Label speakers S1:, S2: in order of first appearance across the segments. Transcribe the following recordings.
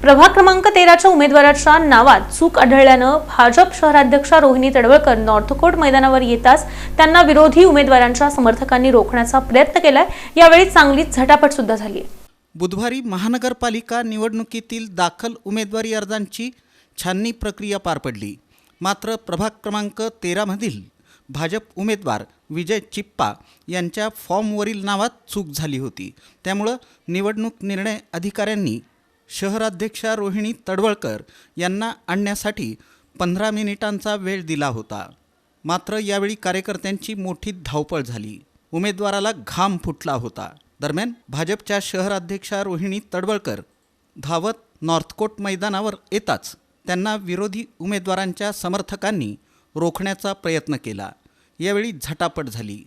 S1: प्रभाग क्रमांक 13च्या उमेदवाराच्या नावात चूक आढळल्यानं भाजप शहराध्यक्षा रोहिणी तडवळकर नॉर्थकोट मैदानावर येताच त्यांना विरोधी उमेदवारांच्या समर्थकांनी रोखण्याचा प्रयत्न केलाय। यावेळी चांगलीच झटापट सुद्धा झाली।
S2: बुधवारी महानगरपालिका निवडणुकीतील दाखल उमेदवारी अर्जांची छाननी प्रक्रिया पार पडली। मात्र प्रभाग क्रमांक 13 मधील भाजप उमेदवार विजय चिप्पा यांच्या फॉर्मवरील नावात चूक झाली होती। त्यामुळे निवडणूक निर्णय अधिकाऱ्यांनी शहराध्यक्षा रोहिणी तडवळकर यांना आणण्यासाठी 15 मिनिटांचा वेळ दिला होता। मात्र यावेळी कार्यकर्त्यांची मोठी धावपळ झाली। उमेदवाराला घाम फुटला होता। दरम्यान भाजपच्या शहराध्यक्षा रोहिणी तडवळकर धावत नॉर्थकोट मैदानावर येताच त्यांना विरोधी उमेदवारांच्या समर्थकांनी रोखण्याचा प्रयत्न केला। यावेळी झटापट झाली।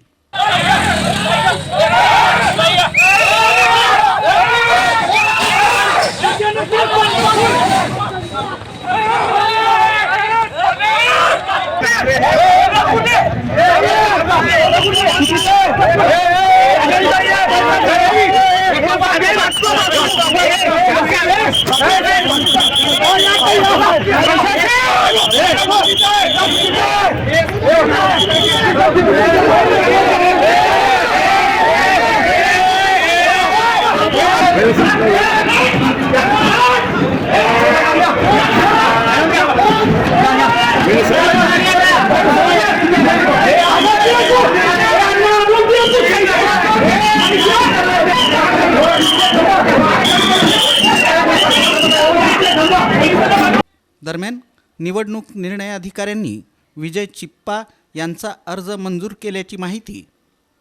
S2: दरम्यान निवडणूक निर्णय अधिकाऱ्यांनी विजय चिप्पा यांचा अर्ज मंजूर केल्याची माहिती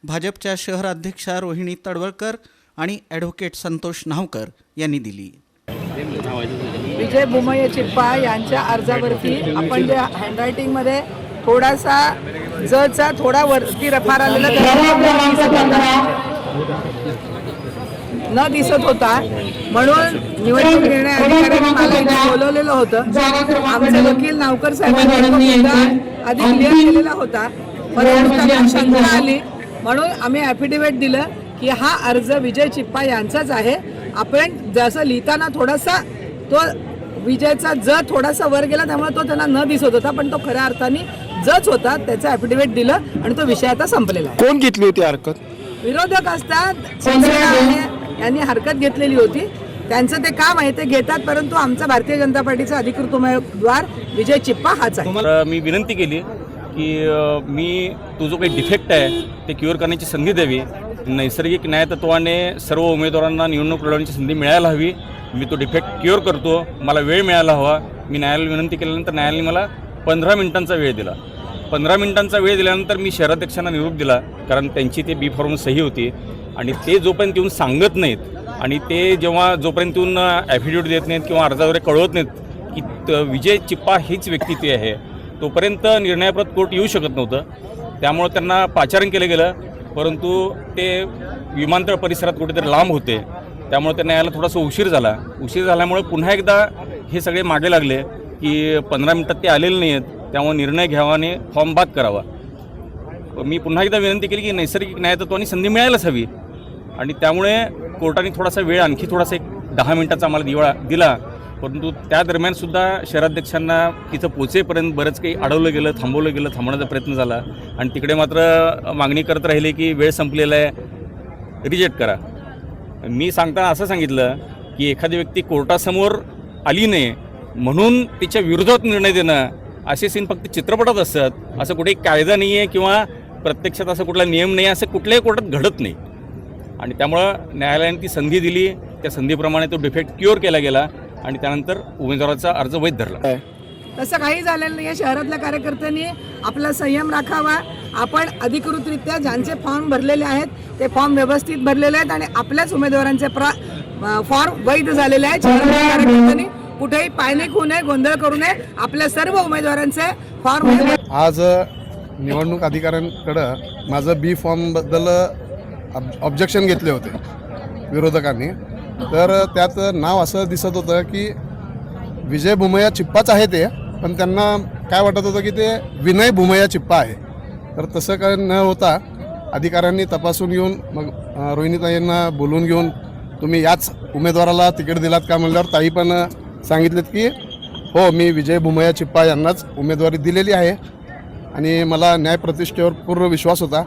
S2: भाजपच्या शहराध्यक्षा रोहिणी तडवळकर आणि ॲडव्होकेट संतोष नावकर यांनी दिली।
S3: विजय भूमय चिप्पा यांच्या अर्जावरती आपण जे हँडरायटिंगमध्ये थोडासा जचा थोडा वरती रफार आलेला न दिसत होता, म्हणून निवडणूक निर्णय अधिकाऱ्यांनी मला इथे बोलवलेलं होतं। आमचे वकील नावकर साहेबांनी आधी क्लिअर केलेला होता, परंतु त्यांना शंका आली म्हणून आम्ही ॲफिडेव्हिट दिलं की हा अर्ज विजय चिप्पा यांचाच आहे। आपण जसं लिहिताना थोडासा तो विजयचा ज थोडासा वर गेला, त्यामुळे तो त्यांना न दिसत होता, पण तो खऱ्या अर्थाने जच होता। त्याचं ॲफिडेव्हिट दिलं आणि तो विषय आता संपलेला आहे।
S4: कोण घेतली होती हरकत?
S3: विरोधक असतात यांनी हरकत घेतलेली होती, त्यांचं ते काम आहे ते घेतात, परंतु आमचा भारतीय जनता पार्टीचा अधिकृत उमेदवार विजय चिप्पा हाच आहे।
S5: मी विनंती केली की मी तो जो काही डिफेक्ट आहे ते क्युअर करण्याची संधी द्यावी। नैसर्गिक न्यायतत्वाने सर्व उमेदवारांना निवडणूक लढवण्याची संधी मिळायला हवी। मी तो डिफेक्ट क्युअर करतो, मला वेळ मिळायला हवा। मी न्यायालयाला विनंती केल्यानंतर न्यायालयाने मला 15 मिनिटांचा वेळ दिला। 15 मिनिटांचा वेळ दिल्यानंतर मी शहराध्यक्षांना निरोप दिला, कारण त्यांची ते बी फॉर्म सही होती आणि ते जोपर्यंत येऊन सांगत नाहीत आणि ते जोपर्यंत येऊन ॲफिडेव्हिट देत नाहीत किंवा अर्जाद्वारे कळवत नाहीत की विजय चिप्पा हीच व्यक्ती ती आहे, तोपर्यंत निर्णयाप्रत कोर्ट येऊ शकत नव्हतं। त्यामुळे त्यांना पाचारण केलं गेलं, परंतु ते विमानतळ परिसरात कुठेतरी लांब होते, त्यामुळे त्यांना यायला थोडासा उशीर झाला। उशीर झाल्यामुळे पुन्हा एकदा हे सगळे मागे लागले की 15 मिनिटात ते आलेले नाही आहेत, त्यामुळे निर्णय घ्यावा आणि फॉर्म बाद करावा। मी पुन्हा एकदा विनंती केली की नैसर्गिक न्यायतत्वाने संधी मिळायलाच हवी आणि त्यामुळे कोर्टाने थोडासा वेळ आणखी थोडासा एक 10 मिनिटाचा आम्हाला दिला, परंतु त्या दरम्यानसुद्धा शहराध्यक्षांना तिथं पोचेपर्यंत बरंच काही अडवलं गेलं, थांबवलं गेलं, थांबवण्याचा प्रयत्न झाला आणि तिकडे मात्र मागणी करत राहिले की वेळ संपलेला आहे, रिजेक्ट करा। मी सांगताना असं सांगितलं की एखादी व्यक्ती कोर्टासमोर आली नाही म्हणून तिच्या विरोधात निर्णय देणं असे सीन फक्त चित्रपटात असतात, असं कुठेही कायदा नाही आहे किंवा प्रत्यक्षात असं कुठला नियम नाही, असं कुठल्याही कोर्टात घडत नाही। आणि त्यामुळं न्यायालयाने ती संधी दिली, त्या संधीप्रमाणे तो डिफेक्ट क्युअर केला गेला आणि त्यानंतर उमेदवाराचा अर्ज वैध धरला।
S3: तसं काही झालेलं नाही आहे। शहरातल्या कार्यकर्त्यांनी आपला संयम राखावा। आपण अधिकृतरित्या ज्यांचे फॉर्म भरलेले आहेत ते फॉर्म व्यवस्थित भरलेले आहेत आणि आपल्याच उमेदवारांचे फॉर्म वैध झालेले आहेत। शहरातल्या कार्यकर्त्यांनी कुठेही पायनिक होऊ नये, गोंधळ करू नये, आपल्या सर्व उमेदवारांचे फॉर्म।
S4: आज निवडणूक अधिकाऱ्यांकडं माझं बी फॉर्मबद्दल ऑब्जेक्शन घेतले होते विरोधकांनी, तर त्यात नाव असं दिसत होतं की विजय भूमया चिप्पाच आहे ते, पण त्यांना काय वाटत होतं की ते विनय भूमया चिप्पा आहे। तर तसं काय न होता अधिकाऱ्यांनी तपासून घेऊन मग रोहिणीताईंना बोलून घेऊन तुम्ही याच उमेदवाराला तिकीट दिलात का म्हणल्यावर ताई पण सांगितलेत की हो, मी विजय भुमया चिप्पा यांनाच उमेदवारी दिलेली आहे आणि मला न्यायप्रतिष्ठेवर पूर्ण विश्वास होता.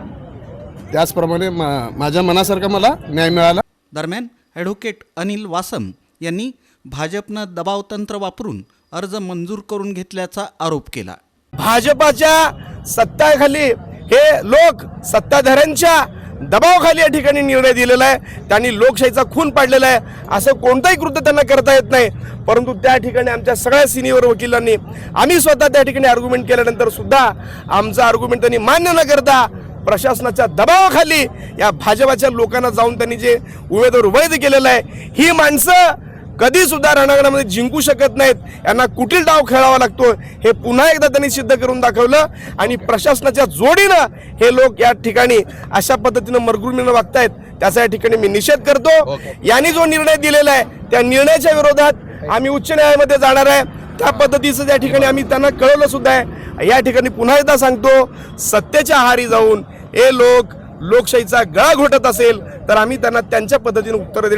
S4: त्याचप्रमाणे माझ्या मनासारखा मला न्याय मिळाला.
S2: दरम्यान ॲडव्होकेट अनिल वासम यांनी भाजपनं दबावतंत्र वापरून अर्ज मंजूर करून घेतल्याचा आरोप केला.
S6: भाजपाच्या सत्ताखाली हे लोक सत्ताधाऱ्यांच्या दबावाखाली या ठिकाणी निर्णय दिलेला आहे. त्यांनी लोकशाहीचा खून पाडलेला आहे. असं कोणतंही कृत्य त्यांना करता येत नाही. परंतु त्या ठिकाणी आमच्या सगळ्या सिनियर वकिलांनी आम्ही स्वतः त्या ठिकाणी आर्ग्युमेंट केल्यानंतर सुद्धा आमचं आर्ग्युमेंट त्यांनी मान्य न करता प्रशासनाच्या दबावाखाली या भाजपाच्या लोकांना जाऊन त्यांनी जे उमेदवार वैध केलेलं आहे, ही माणसं कधी सुद्धा रणांगणामध्ये जिंकू शकत नाहीत. यांना कुटील डाव खेळावा लागतो हे पुन्हा एकदा त्यांनी सिद्ध करून दाखवलं. आणि प्रशासनाच्या जोडीनं हे लोक या ठिकाणी अशा पद्धतीनं मरगुळमीनं वागतायत, त्याचा या ठिकाणी मी निषेध करतो. यांनी जो निर्णय दिलेला आहे त्या निर्णयाच्या विरोधात आम्ही उच्च न्यायालयामध्ये जाणार आहे. त्या पद्धतीचं त्या ठिकाणी आम्ही त्यांना कळवलं सुद्धा आहे. या ठिकाणी पुन्हा एकदा सांगतो, सत्तेच्या आहारी जाऊन हे लोक लोकशाहीचा गळा घोटत असेल तर आम्ही त्यांना त्यांच्या पद्धतीने उत्तर देणार.